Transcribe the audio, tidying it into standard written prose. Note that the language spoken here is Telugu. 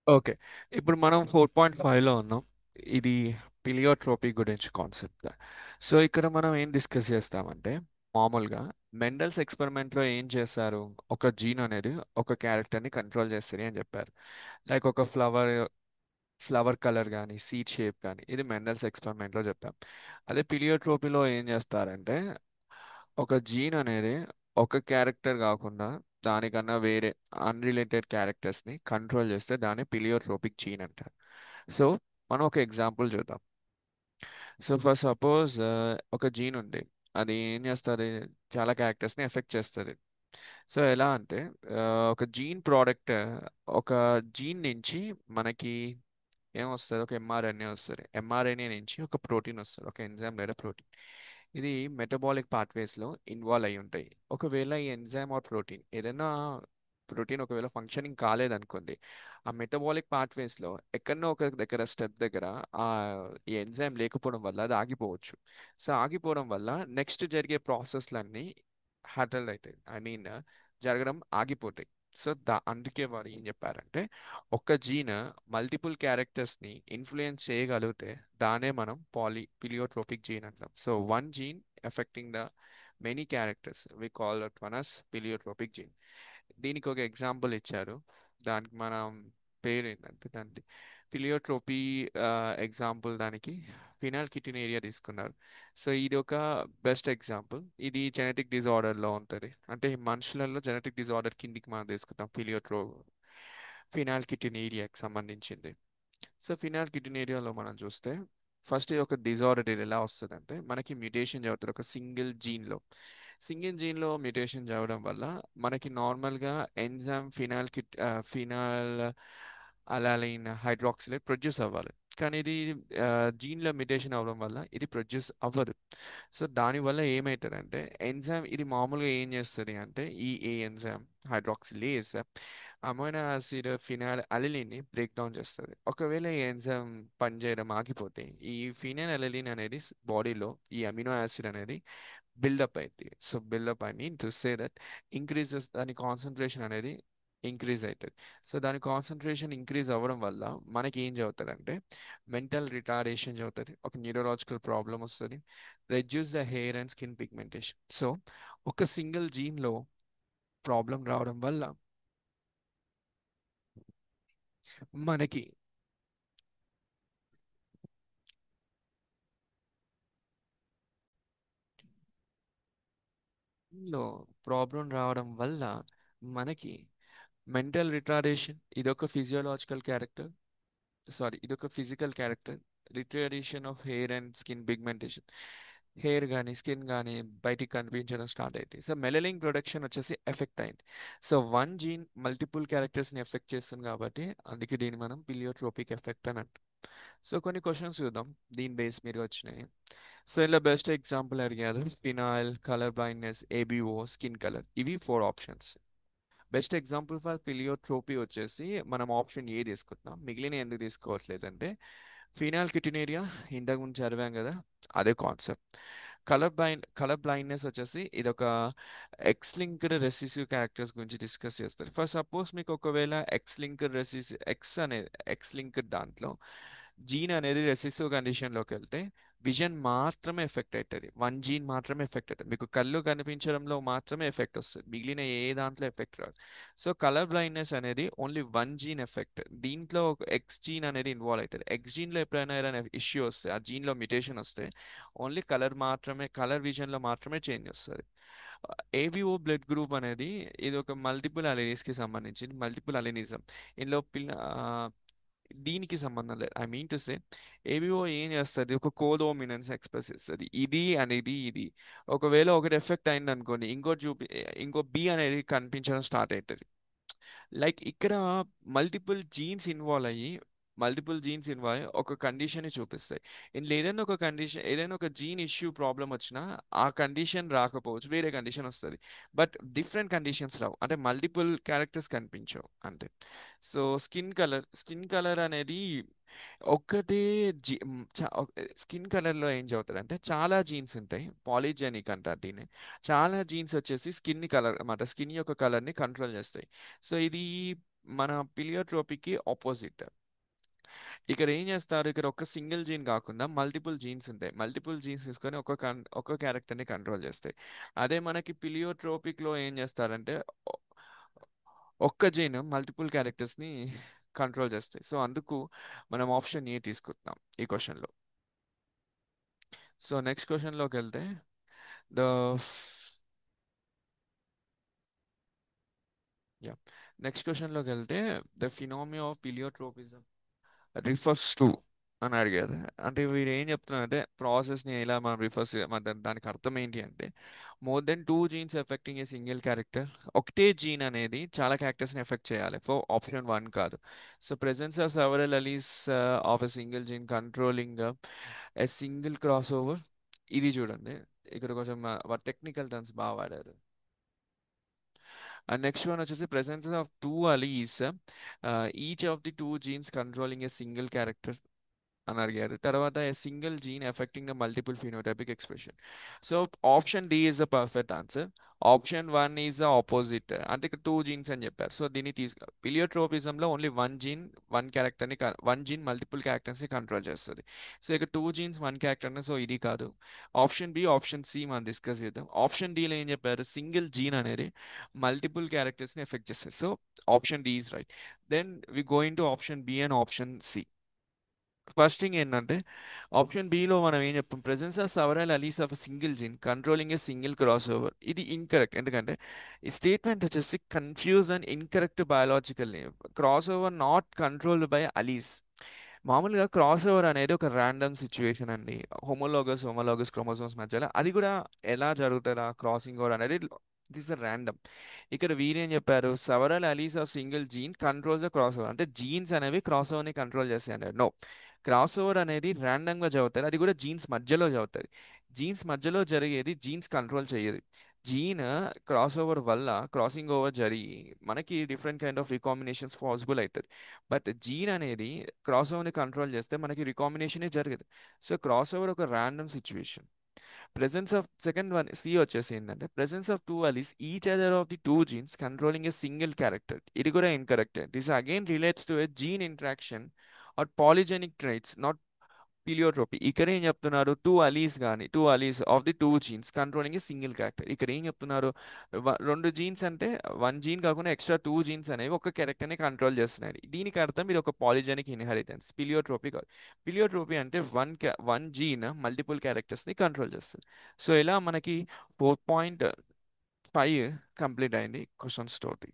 ఓకే. ఇప్పుడు మనం 4.5లో ఉన్నాం. ఇది పిలియోట్రోపీ గురించి కాన్సెప్ట్. సో ఇక్కడ మనం ఏం డిస్కస్ చేస్తామంటే, మామూలుగా మెండల్స్ ఎక్స్పెరిమెంట్లో ఏం చేశారు? ఒక జీన్ అనేది ఒక క్యారెక్టర్ని కంట్రోల్ చేస్తుంది అని చెప్పారు. లైక్ ఒక ఫ్లవర్ కలర్ కానీ సీడ్ షేప్ కానీ, ఇది మెండల్స్ ఎక్స్పెరిమెంట్లో చెప్పాం. అదే పిలియోట్రోపీలో ఏం చేస్తారంటే, ఒక జీన్ అనేది ఒక క్యారెక్టర్ కాకుండా దానికన్నా వేరే అన్రిలేటెడ్ క్యారెక్టర్స్ని కంట్రోల్ చేస్తే దాన్ని పిలియోట్రోపిక్ జీన్ అంటారు. సో మనం ఒక ఎగ్జాంపుల్ చూద్దాం. సో ఫర్ సపోజ్ ఒక జీన్ ఉంది. అది ఏం చేస్తుంది? చాలా క్యారెక్టర్స్ని ఎఫెక్ట్ చేస్తుంది. సో ఎలా అంటే, ఒక జీన్ ప్రోడక్ట్, ఒక జీన్ నుంచి మనకి ఏమొస్తుంది? ఒక ఎంఆర్ఎన్ఏ వస్తుంది. ఎంఆర్ఎన్ఏ నుంచి ఒక ప్రోటీన్ వస్తుంది, ఒక ఎంజైమ్ లేదా ప్రోటీన్. ఇది మెటబాలిక్ పాత్వేస్లో ఇన్వాల్వ్ అయి ఉంటాయి. ఒకవేళ ఈ ఎంజైమ్ ఆర్ ప్రోటీన్ ఏదైనా ప్రోటీన్ ఒకవేళ ఫంక్షనింగ్ కాలేదనుకోండి, ఆ మెటబాలిక్ పాత్వేస్లో ఎక్కడనో ఒక దగ్గర స్టెప్ దగ్గర ఆ ఈ ఎంజైమ్ లేకపోవడం వల్ల అది ఆగిపోవచ్చు. సో ఆగిపోవడం వల్ల నెక్స్ట్ జరిగే ప్రాసెస్లన్నీ హటల్ అవుతాయి, ఐ మీన్ జరగడం ఆగిపోతాయి. సో అందుకే వారు ఏం చెప్పారంటే, ఒక్క జీన్ మల్టిపుల్ క్యారెక్టర్స్ని ఇన్ఫ్లుయెన్స్ చేయగలిగితే దానే మనం పిలియోట్రోపిక్ జీన్ అంటాం. So one gene affecting the many characters we call that one as pleiotropic gene. దీనికి ఒక ఎగ్జాంపుల్ ఇచ్చారు. దానికి మనం పేరు ఏంటంటే దానికి పిలియోట్రోపీ ఎగ్జాంపుల్ దానికి ఫినాల్ కిటినేరియా తీసుకున్నారు. సో ఇది ఒక బెస్ట్ ఎగ్జాంపుల్. ఇది జెనెటిక్ డిజార్డర్లో ఉంటుంది. అంటే మనుషులలో జెనెటిక్ డిజార్డర్ కిందికి మనం తీసుకుంటాం ఫినాల్ కిటినేరియాకి సంబంధించింది. సో ఫినాల్ కిటినేరియాలో మనం చూస్తే ఫస్ట్ ఇది ఒక డిజార్డర్. ఇది ఎలా వస్తుందంటే, మనకి మ్యూటేషన్ జరుగుతుంది ఒక సింగిల్ జీన్లో మ్యూటేషన్ జరగడం వల్ల మనకి నార్మల్గా ఎంజైమ్ ఫినాల్ అలాలైన్ హైడ్రాక్సిలేట్ ప్రొడ్యూస్ అవ్వాలి. కానీ ఇది జీన్లో మ్యూటేషన్ అవ్వడం వల్ల ఇది ప్రొడ్యూస్ అవ్వదు. సో దానివల్ల ఏమవుతుందంటే, ఎంజైమ్ ఇది మామూలుగా ఏం చేస్తుంది అంటే, ఏ enzyme hydroxylase amino acid phenylalanine ని బ్రేక్ డౌన్ చేస్తుంది. ఒకవేళ ఈ ఎంజైమ్ పనిచేయడం ఆగిపోతే ఈ ఫినాల్ అలెలిన్ అనేది బాడీలో ఈ అమినో యాసిడ్ అనేది బిల్డప్ అయింది. So build up I mean to say that increases, దాని కాన్సన్ట్రేషన్ అనేది ఇంక్రీజ్ అవుతుంది. సో దాని కాన్సన్ట్రేషన్ ఇంక్రీజ్ అవ్వడం వల్ల మనకి ఏం చదువుతారంటే, మెంటల్ రిటార్డేషన్ చదువుతుంది, ఒక న్యూరలాజికల్ ప్రాబ్లం వస్తుంది, reduce the hair and skin pigmentation. So ఒక సింగిల్ జీన్లో ప్రాబ్లం రావడం వల్ల మనకి లో ప్రాబ్లం రావడం వల్ల మనకి మెంటల్ రిటార్డేషన్, ఇదొక ఫిజియోలాజికల్ క్యారెక్టర్, సారీ ఇదొక physical character. Retardation of hair and skin pigmentation, hair కానీ స్కిన్ కానీ బయటికి కనిపించడం స్టార్ట్ అయింది. సో మెలనిన్ ప్రొడక్షన్ వచ్చేసి ఎఫెక్ట్ అయింది. సో వన్ జీన్ మల్టిపుల్ క్యారెక్టర్స్ని ఎఫెక్ట్ చేస్తుంది కాబట్టి అందుకే దీన్ని మనం పిలియోట్రోపిక్ ఎఫెక్ట్ అని అంటాం. సో కొన్ని క్వశ్చన్స్ చూద్దాం దీని బేస్ మీద వచ్చినాయి. సో ఇలా బెస్ట్ ఎగ్జాంపుల్ అడిగారు, phenyl, colour blindness, ABO, skin colour, ఇవి 4 ఆప్షన్స్. బెస్ట్ ఎగ్జాంపుల్ ఫర్ పిలియోట్రోపీ వచ్చేసి మనం ఆప్షన్ ఏ తీసుకుంటున్నాం. మిగిలిన ఎందుకు తీసుకోవట్లేదంటే, ఫీనాల్ కిటినేరియా ఇంతకు ముందు చదివాం కదా, అదే కాన్సెప్ట్. కలర్ బ్లైండ్నెస్ వచ్చేసి ఇదొక ఎక్స్ లింక్డ్ రెసిసివ్ క్యారెక్టర్స్ గురించి డిస్కస్ చేస్తారు. ఫర్ సపోజ్ మీకు ఒకవేళ ఎక్స్ లింక్డ్ దాంట్లో జీన్ అనేది రెసిసివ్ కండిషన్లోకి వెళ్తే విజన్ మాత్రమే ఎఫెక్ట్ అవుతుంది, వన్ జీన్ మాత్రమే ఎఫెక్ట్ అవుతుంది. మీకు కళ్ళు కనిపించడంలో మాత్రమే ఎఫెక్ట్ వస్తుంది, మిగిలిన ఏ దాంట్లో ఎఫెక్ట్ రాదు. సో కలర్ బ్లైండ్నెస్ అనేది ఓన్లీ వన్ జీన్ ఎఫెక్ట్. దీంట్లో ఒక ఎక్స్ జీన్ అనేది ఇన్వాల్వ్ అవుతుంది. ఎక్స్ జీన్లో ఎప్పుడైనా ఏదైనా ఇష్యూ వస్తే, ఆ జీన్లో మ్యుటేషన్ వస్తే ఓన్లీ కలర్ విజన్లో మాత్రమే చేంజ్ వస్తుంది. ఏబిఓ బ్లడ్ గ్రూప్ అనేది ఇది ఒక మల్టిపుల్ అలెనీస్కి సంబంధించింది, మల్టిపుల్ అలెనిజం. ఇందులో దీనికి సంబంధం లేదు. I mean to say, ABO ఏం చేస్తుంది? ఒక కోడోమినెన్స్ ఎక్స్ప్రెస్ చేస్తుంది, ఇది అనేది ఇది. ఒకవేళ ఒకటి ఎఫెక్ట్ అయింది అనుకోండి, ఇంకో బి అనేది కనిపించడం స్టార్ట్ అవుతుంది. లైక్ ఇక్కడ మల్టిపుల్ జీన్స్ ఇన్వాల్వ్ అయ్యి ఒక కండిషన్ చూపిస్తాయి. ఇందులో ఏదైనా ఒక జీన్ ఇష్యూ ప్రాబ్లం వచ్చినా ఆ కండిషన్ రాకపోవచ్చు, వేరే కండిషన్ వస్తుంది. బట్ డిఫరెంట్ కండిషన్స్ రావు, అంటే మల్టిపుల్ క్యారెక్టర్స్ కనిపించవు అంతే. సో స్కిన్ కలర్ అనేది ఒక్కటే జీ స్కిన్ కలర్లో ఏం చదువుతారు అంటే, చాలా జీన్స్ ఉంటాయి, పాలిజెనిక్ అంటారు దీన్ని. చాలా జీన్స్ వచ్చేసి స్కిన్ కలర్ అన్నమాట, స్కిన్ యొక్క కలర్ని కంట్రోల్ చేస్తాయి. సో ఇది మన పిలియోట్రోపీకి ఆపోజిట్. ఇక్కడ ఏం చేస్తారు, ఇక్కడ ఒక సింగిల్ జీన్ కాకుండా మల్టిపుల్ జీన్స్ ఉంటాయి. మల్టిపుల్ జీన్స్ తీసుకొని ఒక క్యారెక్టర్ని కంట్రోల్ చేస్తాయి. అదే మనకి పిలియోట్రోపిక్ లో ఏం చేస్తారంటే ఒ- ఒక్క జీన్ మల్టిపుల్ క్యారెక్టర్స్ని కంట్రోల్ చేస్తాయి. సో అందుకు మనం ఆప్షన్ ఏ తీసుకుంటాం ఈ క్వశ్చన్లో. సో నెక్స్ట్ క్వశ్చన్లోకి వెళ్తే ద యా నెక్స్ట్ క్వశ్చన్లోకి వెళ్తే the phenomena of pleiotropism refers to అని అడిగారు. అంటే వీడు ఏం చెప్తున్నారంటే ప్రాసెస్ని ఎలా మనం రిఫర్స్, మన దానికి అర్థం ఏంటి అంటే more than two genes affecting a single character. ఒకటే జీన్ అనేది చాలా క్యారెక్టర్స్ని ఎఫెక్ట్ చేయాలి, ఫర్ ఆప్షన్ వన్ కాదు. So presence of several alleles of a single gene controlling a single cross over. ఇది చూడండి, ఇక్కడ కొంచెం టెక్నికల్ టర్మ్స్ బాగా వాడారు. అండ్ నెక్స్ట్ వన్ వచ్చేసి presence of two alleles, each of the two genes controlling a single character అని అడిగారు. తర్వాత a single gene affecting the multiple phenotypic expression. So option D is the perfect answer. Option one is the opposite, అంటే ఇక్కడ టూ జీన్స్ అని చెప్పారు. సో దీన్ని తీసు పిలియోట్రోపిజంలో ఓన్లీ వన్ జీన్ వన్ క్యారెక్టర్ని, వన్ జీన్ మల్టిపుల్ క్యారెక్టర్స్ని కంట్రోల్ చేస్తుంది. సో ఇక్కడ టూ జీన్స్ వన్ క్యారెక్టర్ని, సో ఇది కాదు. ఆప్షన్ బి, ఆప్షన్ సి మనం డిస్కస్ చేద్దాం. ఆప్షన్ డిలో ఏం చెప్పారు, సింగిల్ జీన్ అనేది మల్టిపుల్ క్యారెక్టర్స్ని ఎఫెక్ట్ చేస్తుంది. So option D is right. Then we going to option B and option C. First thing ఏంటంటే ఆప్షన్ బిలో మనం ఏం చెప్తాం, presence of several alleles of single gene controlling a single cross over. ఇది ఇన్కరెక్ట్, ఎందుకంటే ఈ స్టేట్మెంట్ వచ్చేసి confuse and incorrect biological. Cross over not controlled by alleles. మామూలుగా క్రాస్ ఓవర్ అనేది ఒక ర్యాండమ్ సిచ్యువేషన్ అండి. హోమోలోగస్ క్రోమోసోమ్స్ మధ్యలో అది కూడా ఎలా జరుగుతుందా క్రాసింగ్ ఓవర్ అనేది, దిస్ ఇస్ ర్యాండమ్. ఇక్కడ వీరేం చెప్పారు, several alleles of single gene controls the cross over, అంటే జీన్స్ అనేవి క్రాస్ ఓవర్ని కంట్రోల్ చేస్తాయి అన్నారు. నో, క్రాస్ ఓవర్ అనేది random గా జరుగుతుంది, అది కూడా జీన్స్ మధ్యలో జరుగుతుంది. జీన్స్ మధ్యలో జరిగేది జీన్స్ కంట్రోల్ చేయదు. జీన్ క్రాస్ ఓవర్ వల్ల క్రాసింగ్ ఓవర్ జరిగి మనకి different kind of recombinations possible అవుతుంది. బట్ జీన్ అనేది క్రాస్ ఓవర్ని కంట్రోల్ చేస్తే మనకి రికాంబినేషనే జరగదు. సో క్రాస్ ఓవర్ ఒక random situation. Presence of second one C వచ్చేసి ఏంటంటే presence of two alleles each other of the two genes controlling a single character. ఇది కూడా incorrect. This again relates to a gene interaction or polygenic ట్రైట్స్, not pleiotropy. ఇక్కడ ఏం చెప్తున్నారు, two alleles of the two genes controlling a single character. ఇక్కడ ఏం చెప్తున్నారు, రెండు జీన్స్ అంటే వన్ జీన్ కాకుండా ఎక్స్ట్రా టూ జీన్స్ అనేవి ఒక క్యారెక్టర్ని కంట్రోల్ చేస్తున్నాయి. దీనికి అర్థం ఇది ఒక పాలిజెనిక్ ఇన్హెరిటెన్స్. పిలియోట్రోపీ కాదు. పిలియోట్రోపీ అంటే వన్ జీన్ మల్టిపుల్ క్యారెక్టర్స్ని కంట్రోల్ చేస్తుంది. సో ఇలా మనకి 4.5 కంప్లీట్ అయింది క్వశ్చన్స్ తోటి.